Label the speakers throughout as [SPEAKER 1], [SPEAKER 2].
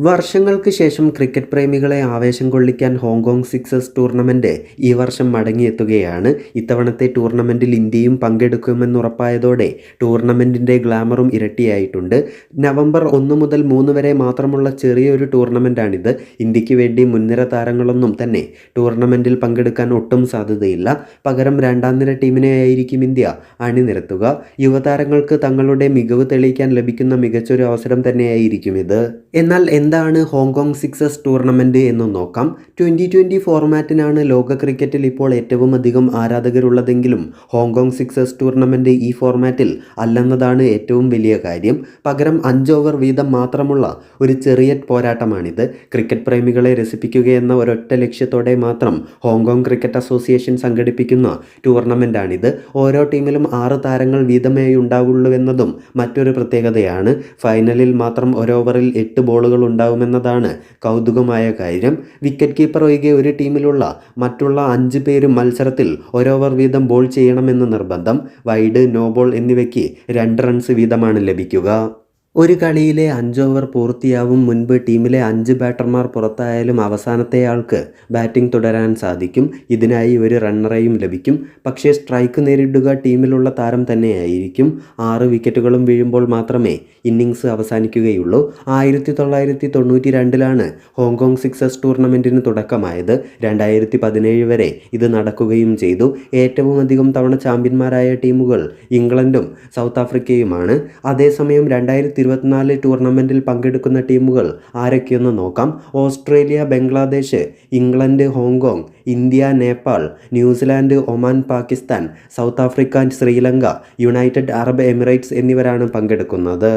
[SPEAKER 1] വർഷങ്ങൾക്ക് ശേഷം ക്രിക്കറ്റ് പ്രേമികളെ ആവേശം കൊള്ളിക്കാൻ ഹോങ്കോങ് സിക്സേഴ്സ് ടൂർണമെൻറ്റ് ഈ വർഷം മടങ്ങിയെത്തുകയാണ്. ഇത്തവണത്തെ ടൂർണമെൻറ്റിൽ ഇന്ത്യയും പങ്കെടുക്കുമെന്നുറപ്പായതോടെ ടൂർണമെൻറ്റിൻ്റെ ഗ്ലാമറും ഇരട്ടിയായിട്ടുണ്ട്. നവംബർ 1 മുതൽ 3 വരെ മാത്രമുള്ള ചെറിയൊരു ടൂർണമെൻറ്റാണിത്. ഇന്ത്യക്ക് വേണ്ടി മുൻനിര താരങ്ങളൊന്നും തന്നെ ടൂർണമെൻറ്റിൽ പങ്കെടുക്കാൻ ഒട്ടും സാധ്യതയില്ല. പകരം രണ്ടാം നിര ടീമിനെയായിരിക്കും ഇന്ത്യ അണിനിരത്തുക. യുവതാരങ്ങൾക്ക് തങ്ങളുടെ മികവ് തെളിയിക്കാൻ ലഭിക്കുന്ന മികച്ചൊരു അവസരം തന്നെയായിരിക്കും ഇത്. എന്നാൽ എന്താണ് ഹോങ്കോങ് സിക്സേഴ്സ് ടൂർണമെൻറ്റ് എന്ന് നോക്കാം. 2020 ഫോർമാറ്റിനാണ് ലോക ക്രിക്കറ്റിൽ ഇപ്പോൾ ഏറ്റവും അധികം ആരാധകരുള്ളതെങ്കിലും ഹോങ്കോങ് സിക്സേഴ്സ് ടൂർണമെൻറ്റ് ഈ ഫോർമാറ്റിൽ അല്ലെന്നതാണ് ഏറ്റവും വലിയ കാര്യം. പകരം 5 ഓവർ വീതം മാത്രമുള്ള ഒരു ചെറിയ പോരാട്ടമാണിത്. ക്രിക്കറ്റ് പ്രേമികളെ രസിപ്പിക്കുകയെന്ന ഒരൊറ്റ ലക്ഷ്യത്തോടെ മാത്രം ഹോങ്കോങ് ക്രിക്കറ്റ് അസോസിയേഷൻ സംഘടിപ്പിക്കുന്ന ടൂർണമെൻറ്റാണിത്. ഓരോ ടീമിലും 6 താരങ്ങൾ വീതമേ ഉണ്ടാവുള്ളൂവെന്നതും മറ്റൊരു പ്രത്യേകതയാണ്. ഫൈനലിൽ മാത്രം ഒരു ഓവറിൽ 8 ബോളുകൾ ഉണ്ടാവുമെന്നതാണ് കൗതുകമായ കാര്യം. വിക്കറ്റ് കീപ്പർ ഒഴികെ ഒരു ടീമിലുള്ള മറ്റുള്ള 5 പേരും മത്സരത്തിൽ ഓവർ വീതം ബോൾ ചെയ്യണമെന്ന് നിർബന്ധം. വൈഡ്, നോ ബോൾ എന്നിവയ്ക്ക് 2 റൺസ് വീതമാണ് ലഭിക്കുക. ഒരു കളിയിലെ 5 ഓവർ പൂർത്തിയാവും മുൻപ് ടീമിലെ 5 ബാറ്റർമാർ പുറത്തായാലും അവസാനത്തെയാൾക്ക് ബാറ്റിംഗ് തുടരാൻ സാധിക്കും. ഇതിനായി ഒരു റണ്ണറേയും ലഭിക്കും. പക്ഷേ സ്ട്രൈക്ക് നേരിടുക ടീമിലുള്ള താരം തന്നെയായിരിക്കും. 6 വിക്കറ്റുകളും വീഴുമ്പോൾ മാത്രമേ ഇന്നിങ്സ് അവസാനിക്കുകയുള്ളൂ. 1992 ഹോങ്കോങ് സിക്സേഴ്സ് ടൂർണമെൻറ്റിന് തുടക്കമായത്. 2017 വരെ ഇത് നടക്കുകയും ചെയ്തു. ഏറ്റവും അധികം തവണ ചാമ്പ്യന്മാരായ ടീമുകൾ ഇംഗ്ലണ്ടും സൗത്ത് ആഫ്രിക്കയുമാണ്. അതേസമയം 2024 ടൂർണമെൻറ്റിൽ പങ്കെടുക്കുന്ന ടീമുകൾ ആരൊക്കെയെന്ന് നോക്കാം. Australia, Bangladesh, England, Hong Kong, India, Nepal, New Zealand, Oman, Pakistan, south Africa, Sri Lanka, United Arab Emirates എന്നിവരാണ് പങ്കെടുക്കുന്നത്.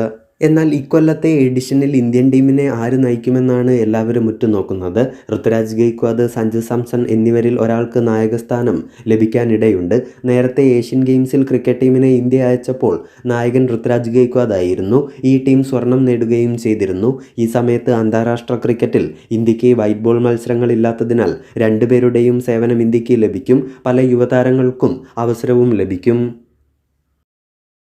[SPEAKER 1] എന്നാൽ ഇക്കൊല്ലത്തെ എഡിഷനിൽ ഇന്ത്യൻ ടീമിനെ ആര് നയിക്കുമെന്നാണ് എല്ലാവരും ഉറ്റുനോക്കുന്നത്. ഋതുരാജ് ഗെയ്ക്വാദ്, സഞ്ജു സാംസൺ എന്നിവരിൽ ഒരാൾക്ക് നായകസ്ഥാനം ലഭിക്കാനിടയുണ്ട്. നേരത്തെ ഏഷ്യൻ ഗെയിംസിൽ ക്രിക്കറ്റ് ടീമിനെ ഇന്ത്യ അയച്ചപ്പോൾ നായകൻ ഋതുരാജ് ഗെയ്ക്വാദ് ആയിരുന്നു. ഈ ടീം സ്വർണം നേടുകയും ചെയ്തിരുന്നു. ഈ സമയത്ത് അന്താരാഷ്ട്ര ക്രിക്കറ്റിൽ ഇന്ത്യക്ക് വൈറ്റ് ബോൾ മത്സരങ്ങളില്ലാത്തതിനാൽ 2 പേരുടെയും സേവനം ഇന്ത്യക്ക് ലഭിക്കും. പല യുവതാരങ്ങൾക്കും അവസരവും ലഭിക്കും.